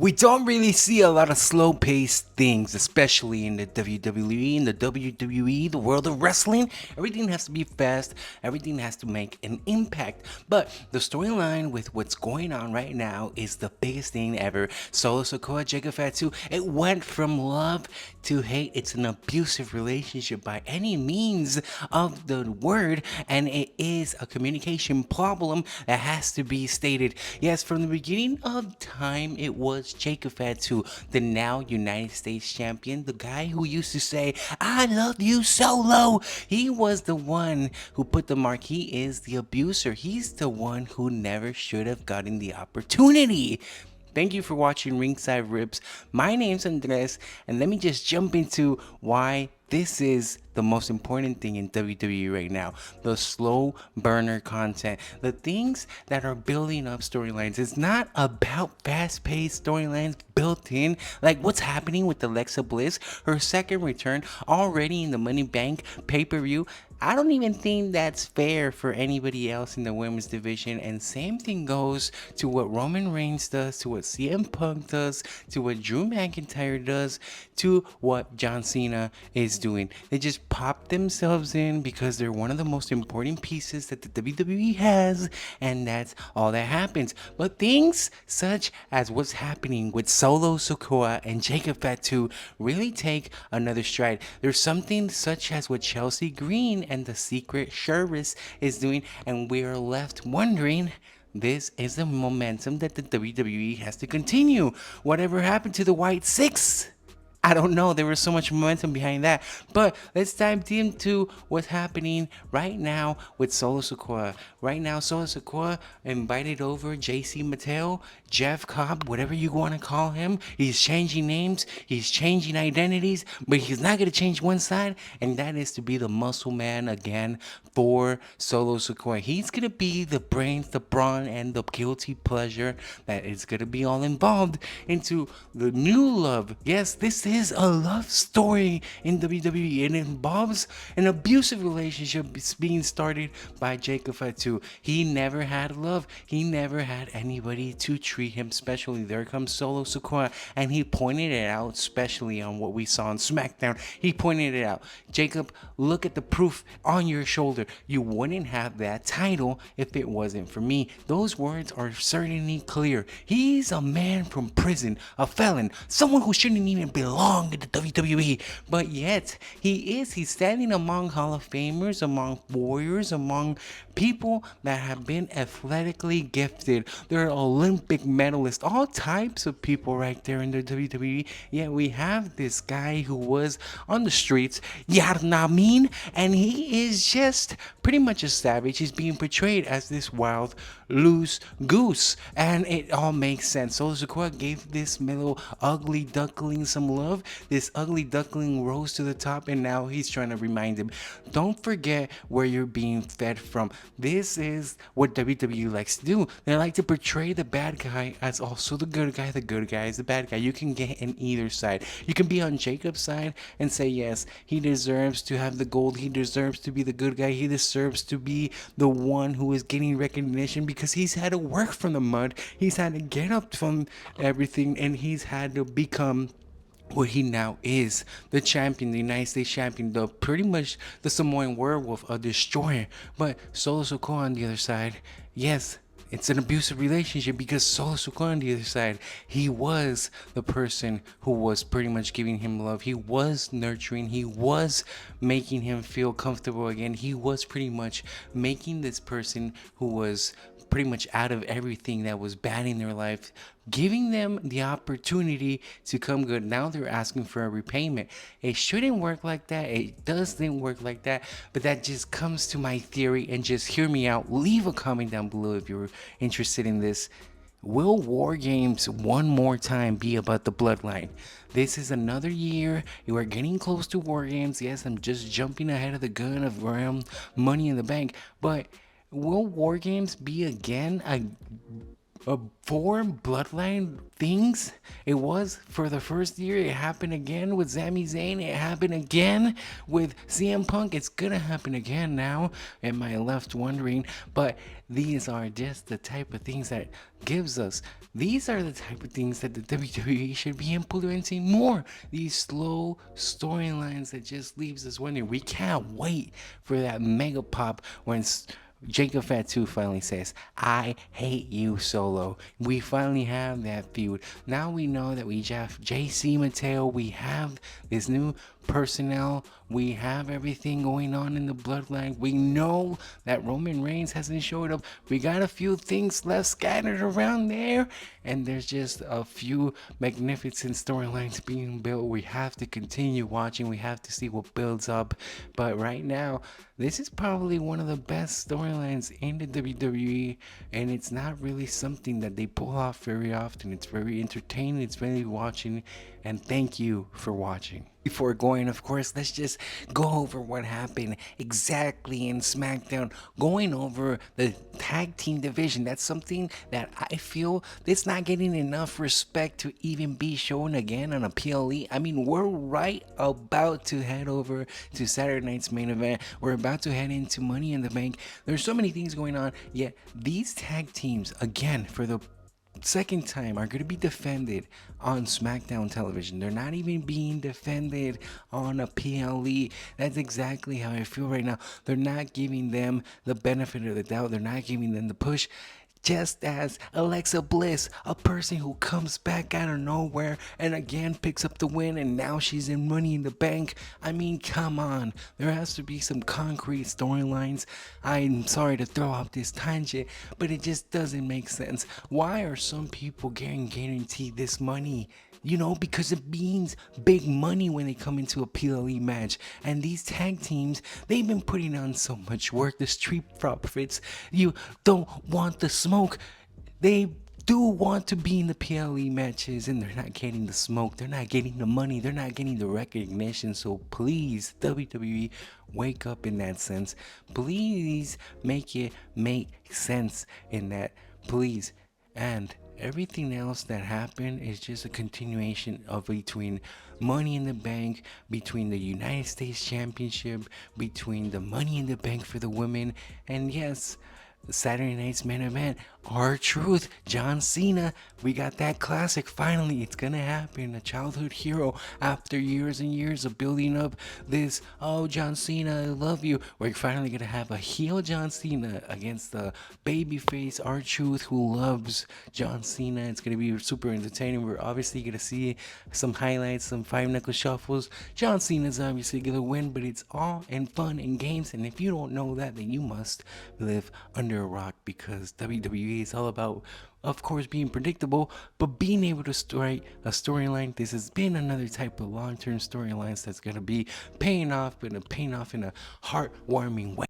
We don't really see a lot of slow-paced things, especially in the WWE, the world of wrestling. Everything has to be fast, everything has to make an impact. But the storyline with what's going on right now is the biggest thing ever. Solo Sikoa, Jacob Fatu, it went from love to hate. It's an abusive relationship by any means of the word, and it is a communication problem that has to be stated. Yes, from the beginning of time, it was Jacob Fatu, the now United States champion, the guy who used to say, "I love you, Solo." He was the one who put the mark. He is the abuser. He's the one who never should have gotten the opportunity. Thank you for watching Ringside Rips. My name's Andres, and let me just jump into why this is the most important thing in WWE right now. The slow burner content. The things that are building up storylines. It's not about fast-paced storylines built in. Like what's happening with Alexa Bliss, her second return already in the Money Bank pay-per-view. I don't even think that's fair for anybody else in the women's division. And same thing goes to what Roman Reigns does, to what CM Punk does, to what Drew McIntyre does, to what John Cena is doing. They just pop themselves in because they're one of the most important pieces that the WWE has, and that's all that happens. But things such as what's happening with Solo Sikoa and Jacob Fatu really take another stride. There's something such as what Chelsea Green and the Secret Service is doing, and we are left wondering. This is the momentum that the WWE has to continue. Whatever happened to the White Six? I don't know. There was so much momentum behind that. But let's dive into what's happening right now with Solo Sikoa. Right now, Solo Sikoa invited over JC Mattel, Jeff Cobb, whatever you want to call him. He's changing names, he's changing identities, but he's not going to change one side, and that is to be the muscle man again for Solo Sikoa. He's going to be the brains, the brawn, and the guilty pleasure that is going to be all involved into the new love. Yes, this is a love story in WWE. It involves an abusive relationship being started by Jacob Fatu. He never had love. He never had anybody to treat him specially. There comes Solo Sikoa, and he pointed it out, especially on what we saw on Smackdown. He pointed it out. Jacob, look at the proof on your shoulder. You wouldn't have that title if it wasn't for me. Those words are certainly clear. He's a man from prison, a felon, someone who shouldn't even belong in the WWE, but yet he's standing among Hall of Famers, among warriors, among people that have been athletically gifted. They're Olympic medalists, all types of people right there in the WWE. Yet we have this guy who was on the streets, Yarnamin, and he is just pretty much a savage. He's being portrayed as this wild, loose goose, and it all makes sense. Solo Sikoa gave this little ugly duckling some love. This ugly duckling rose to the top, and now he's trying to remind him, don't forget where you're being fed from. This is what WWE likes to do. They like to portray the bad guy as also the good guy. The good guy is the bad guy. You can get in either side. You can be on Jacob's side and say, yes, he deserves to have the gold. He deserves to be the good guy. He deserves to be the one who is getting recognition because he's had to work from the mud. He's had to get up from everything, and he's had to become what he now is, the champion, the United States champion, the pretty much the Samoan werewolf, a destroyer. But Solo Sikoa on the other side, yes, it's an abusive relationship because Solo Sikoa on the other side, he was the person who was pretty much giving him love. He was nurturing. He was making him feel comfortable again. He was pretty much making this person who was pretty much out of everything that was bad in their life, giving them the opportunity to come good. Now they're asking for a repayment. It shouldn't work like that. It doesn't work like that. But that just comes to my theory, and just hear me out. Leave a comment down below if you're interested in this. Will War Games one more time be about the Bloodline? This is another year. You are getting close to War Games. Yes, I'm just jumping ahead of the gun of Money in the Bank. But will War Games be again four Bloodline things. It was for the first year. It happened again with Sami Zayn. It happened again with CM Punk. It's gonna happen again now. Am I left wondering? But these are just the type of things that gives us. These are the type of things that the WWE should be implementing more. These slow storylines that just leaves us wondering. We can't wait for that mega pop when Jacob Fatu finally says, I hate you, Solo. We finally have that feud. Now we know that we have JC Mateo. We have this new personnel. We have everything going on in the bloodline. We know that Roman Reigns hasn't showed up. We got a few things left scattered around there. And there's just a few magnificent storylines being built. We have to continue watching. We have to see what builds up. But right now, this is probably one of the best storylines in the WWE, and it's not really something that they pull off very often. It's very entertaining, it's very watching, and thank you for watching. Before going, of course, let's just go over what happened exactly in Smackdown. Going over the tag team division, that's something that I feel it's not getting enough respect to even be shown again on a PLE. I mean, we're right about to head over to Saturday night's main event. We're about to head into Money in the Bank. There's so many things going on, yet these tag teams, again, for the second time, are going to be defended on SmackDown television. They're not even being defended on a PLE. That's exactly how I feel right now. They're not giving them the benefit of the doubt. They're not giving them the push. Just as Alexa Bliss, a person who comes back out of nowhere and again picks up the win, and now she's in Money in the Bank. I mean, come on. There has to be some concrete storylines. I'm sorry to throw out this tangent, but it just doesn't make sense. Why are some people getting guaranteed this money? You know, because it means big money when they come into a PLE match. And these tag teams, they've been putting on so much work. The Street Profits, you don't want the smoke. They do want to be in the PLE matches, and they're not getting the smoke. They're not getting the money. They're not getting the recognition. So please, WWE, wake up in that sense. Please make it make sense in that. Please. And everything else that happened is just a continuation of between Money in the Bank, between the United States Championship, between the Money in the Bank for the women, and yes, Saturday night's main event, R-Truth, John Cena. We got that classic. Finally, it's gonna happen. A childhood hero after years and years of building up this, oh, John Cena, I love you. We're finally gonna have a heel John Cena against the babyface R-Truth who loves John Cena. It's gonna be super entertaining. We're obviously gonna see some highlights, some five knuckle shuffles. John Cena's obviously gonna win, but it's all in fun and games. And if you don't know that, then you must live under a rock, because WWE is all about, of course, being predictable, but being able to write a storyline. This has been another type of long-term storylines that's going to be paying off, but paying off in a heartwarming way.